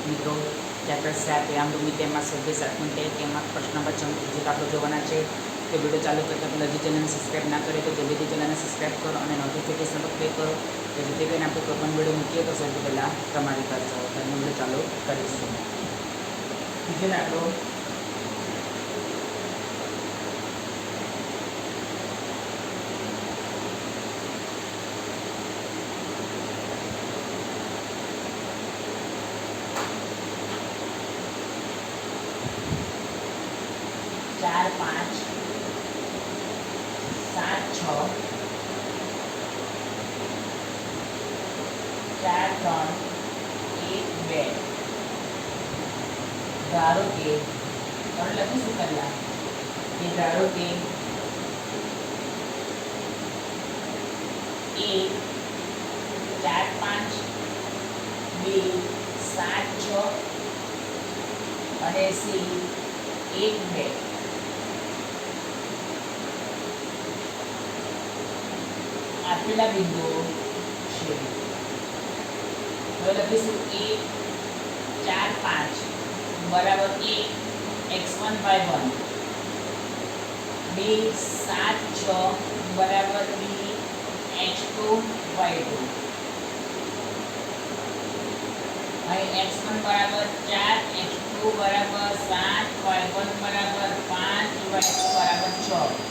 મિત્રો ચેપ્ટર 7 રામભૂમિ તેમાં 27 તેમાં પ્રશ્ન નંબર 34 દાખલો જોવાના છે. તો વિડીયો ચાલુ કરતાં પહેલાં હજી ચેનલને સબસ્ક્રાઈબ ના કરે તો જલ્દીથી ચેનલને સબસ્ક્રાઈબ કરો અને નોટિફિકેશન પર ક્લિક કરો કે જેથી કરીને આપણે કોઈ પણ વિડીયો મૂકીએ તો સૌથી પહેલાં તમારી પાસે આવે. તો વિડીયો ચાલુ કરીશું. બીજો દાખલો ચાર પાંચ સાત છ ચાર ત્રણ એક બે. ધારો કે ત્રણ લખીશું પહેલા કે ધારો કે એક ચાર પાંચ બે સાત છ અને સી એક બે આપેલા બિંદુઓ છે. હવે લખીશું 1 4 5 બરાબર 1 x1 y1, 2 7 6 બરાબર 2 x2 y2. અહીં x1 બરાબર 4, x2 બરાબર 7, y1 બરાબર 5, y2 બરાબર 6.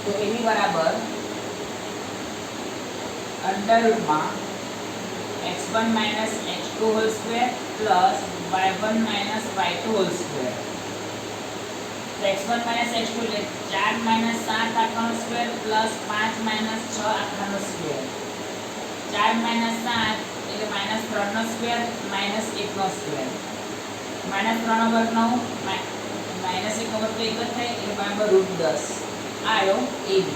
तो एनी बराबर अंडर रूट में x1 minus x2 whole square plus y1 minus y2 whole square. तो x1 माइनस x2 એટલે 4 માઇનસ 7 આખાનો સ્ક્વેર પ્લસ 5 માઇનસ 6 આખાનો સ્ક્વેર. 4 માઇનસ 7 એટલે માઇનસ 3 નો સ્ક્વેર માઇનસ 1 નો સ્ક્વેર. માઇનસ 3 નો વર્ગ 9 માઇનસ 1 નો વર્ગ તો 1 જ થાય એટલે બરાબર રૂટ 10 आयो AB.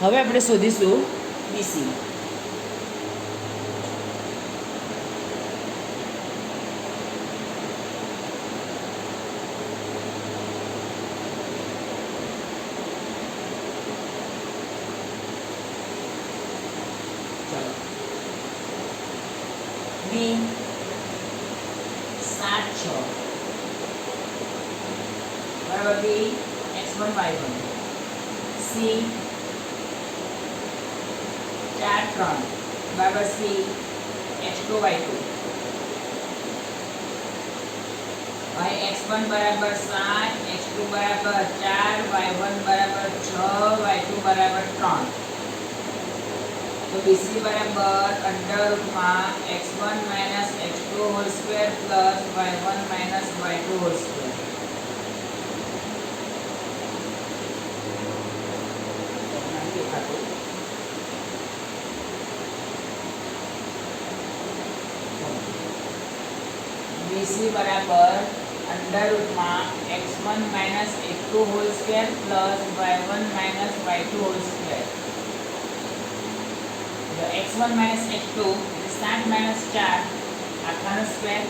હવે આપણે શોધીશું BC. B 7 6 बराबर B x1 y1, C 4 3 बराबर C x2 y2. અહીં x1 બરાબર 7, x2 બરાબર 4, y1 બરાબર 6, y2 બરાબર 3. तो BC बराबर अंडर रूट में x1 minus x2 whole square plus y1 minus y2 whole square. BC बराबर अंडर रूट में x1 minus x2 whole square plus y1 minus y2 whole square. x1 minus x2 7 minus 4 आखानो square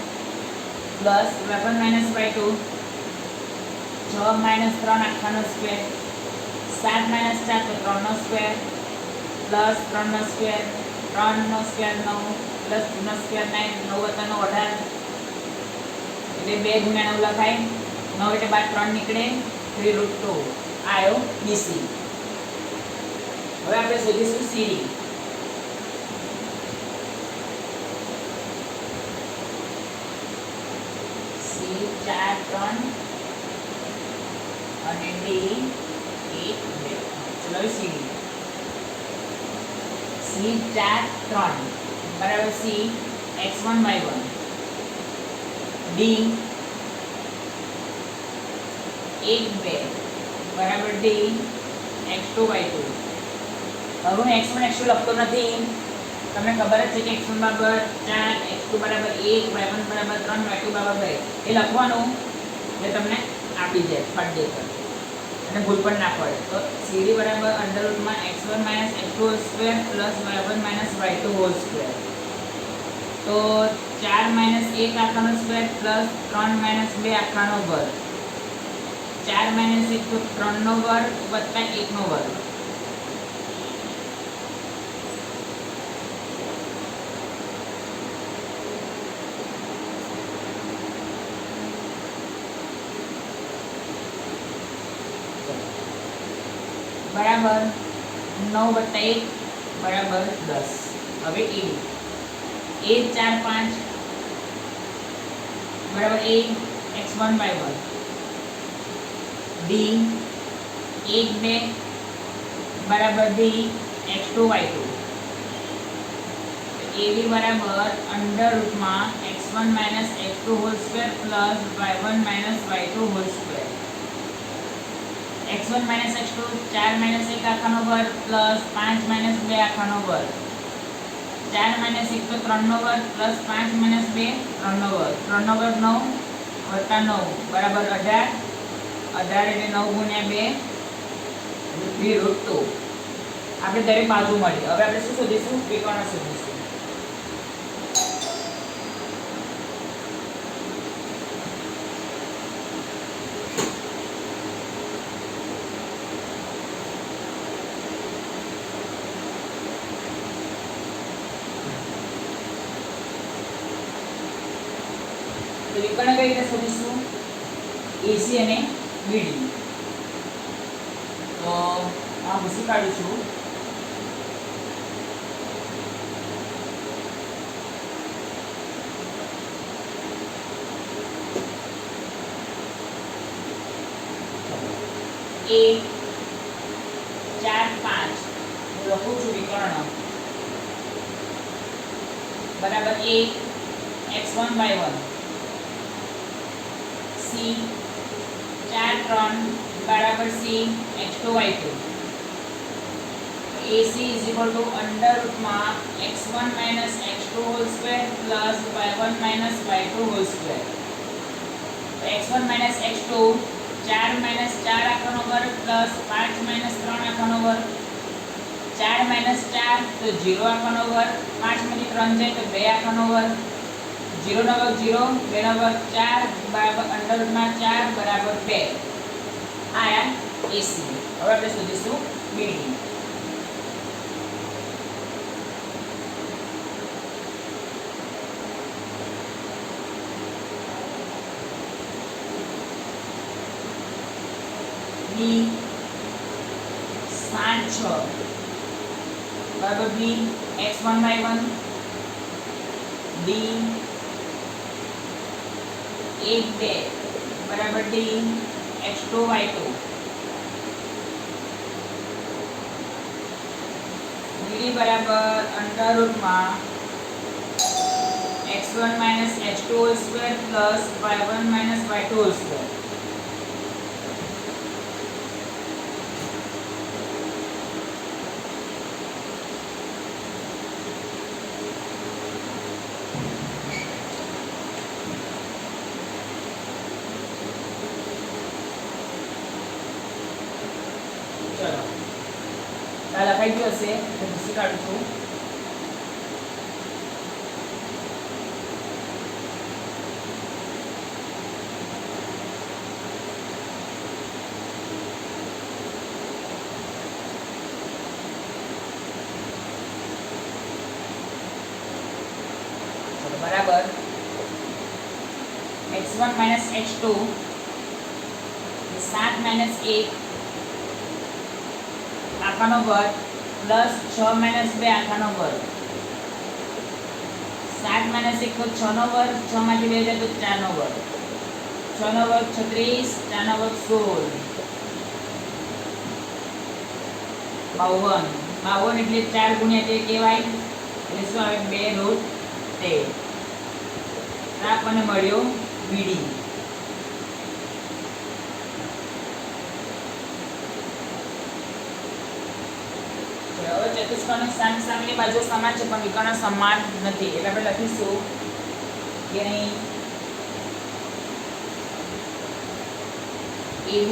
plus y1 minus y2 6 minus 3 आखानो square 7 minus 4 तो 3 नो square plus 3 नो square 3 नो square 9 plus 2 नो square 9 9 + 9 18 એટલે 2 * 9 લખાય 9 એટલે બાદ 3 નીકળે 3√2 આયો BC. હવે આપણે શોધીશું CD. चार त्रण અને D 1 2. चलो CD C 4 3 बराबर C x1 y1, D 1 2 बराबर D x2 y2. હવે હું x1 x2 લખતો નથી. તમને ખબર જ છે કે x1 બરાબર 4, x2 બરાબર 1, y1 બરાબર 3, y2 બરાબર 2 એ લખવાનું એટલે તમને આપી જાય ફટ દે પર અને ભૂલ પણ ના પડે. તો CD બરાબર અંડર રૂટમાં x1 - x2 whole square plus y1 - y2 whole square. તો 4 - 1 આખાનો સ્ક્વેર પ્લસ 3 - 2 આખાનો વર્ગ, 4 - 1 તો 3 નો વર્ગ વત્તા 1 નો વર્ગ, બરાબર 9 + 1 બરાબર 10. હવે a 4 5 બરાબર a x1/1, b 1 2 બરાબર b x2/2, ab બરાબર અંડર રૂટમાં x1 - x2 whole square plus y1 - y2 whole square, x1 - x2 4 - 1 આખાનો વર્ગ પ્લસ 5 - 2 આખાનો વર્ગ, 4 - 1 તો 3 નો વર્ગ પ્લસ 5 - 2 3 નો વર્ગ, 3 નો વર્ગ 9 વત્તા 9 બરાબર 18, 18 એટલે 9 × 2 √2. આપણે દરેક બાજુ મળી. હવે આપણે શું શોધીશું? વિકર્ણ શોધીશું. તો વિકર્ણ કઈ રીતે શોધીશું? AC અને BD. તો આ ભૂસી કાઢું છું. A 4 5 લખું છું વિકર્ણ બરાબર A x1/1, C 4 3 બરાબર C x2/2, AC = અંડર રૂટમાં x1 - x2 whole square plus y1 - y2 whole square, x1 - x2 4 - 4 આખાનો વર્ગ પ્લસ 5 - 3 આખાનો વર્ગ, 4 - 4 તો 0 આખાનો વર્ગ, 5 માંથી 3 જાય તો 2 આખાનો વર્ગ, 0 નો વર્ગ 0, 2 નો વર્ગ 4 બરાબર અંડર રૂટમાં 4 બરાબર 2. આયા AC. હવે આપણે શોધીશું BD. B 7 6 બરાબર B x1/1, D 1 2 બરાબર D x2/2, BD બરાબર અંડર રૂટમાં x1 - x2 whole square plus y1 - y2 whole square, લખાઈ ગયું હશે તો ભૂસી કાઢું છું. બરાબર x1 - x2 7 - 1 આખાનો વર્ગ પ્લસ 6 - 2 આખાનો વર્ગ, 7 - 1 તો 6 નો વર્ગ, 6 માંથી 2 જાય તો 4 નો વર્ગ, 6 નો વર્ગ 36, 4 નો વર્ગ 16, 52 એટલે 4 × 2 કહેવાય એટલે શું આવે 2√13. આપણને મળ્યો BD. હવે ચતુષ્કોણની સામેની બાજુ સમાન છે પણ વિકર્ણ સમાન નથી એટલે આપણે લખીશું કે અહીં AB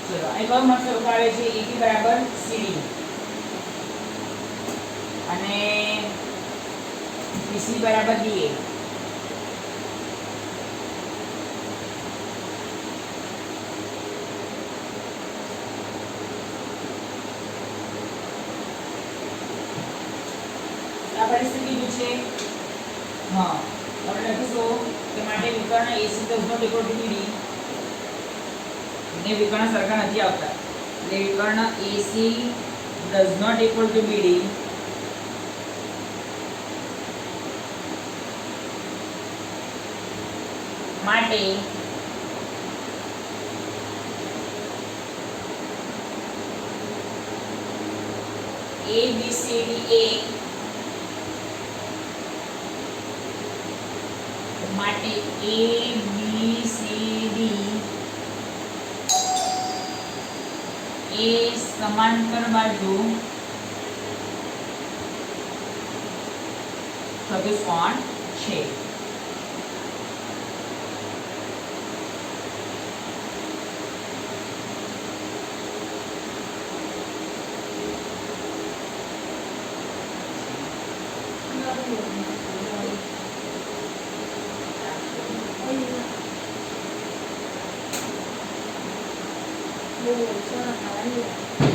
ચલો અહીં કયો મત સ્વરૂપ આવે છે AB બરાબર CD. અને BC બરાબર DA. આપણે શું કીધું છે? હા, આપણે લખીશું કે માટે વિકર્ણ AC does not equal to BD. ને વિકર્ણ સરખા નથી આવતા, એટલે વિકર્ણ AC does not equal to BD. માટે ABCD માટે ABCD એ સમાંતર બાજુ ચતુષ્કોણ છે.我说好像有。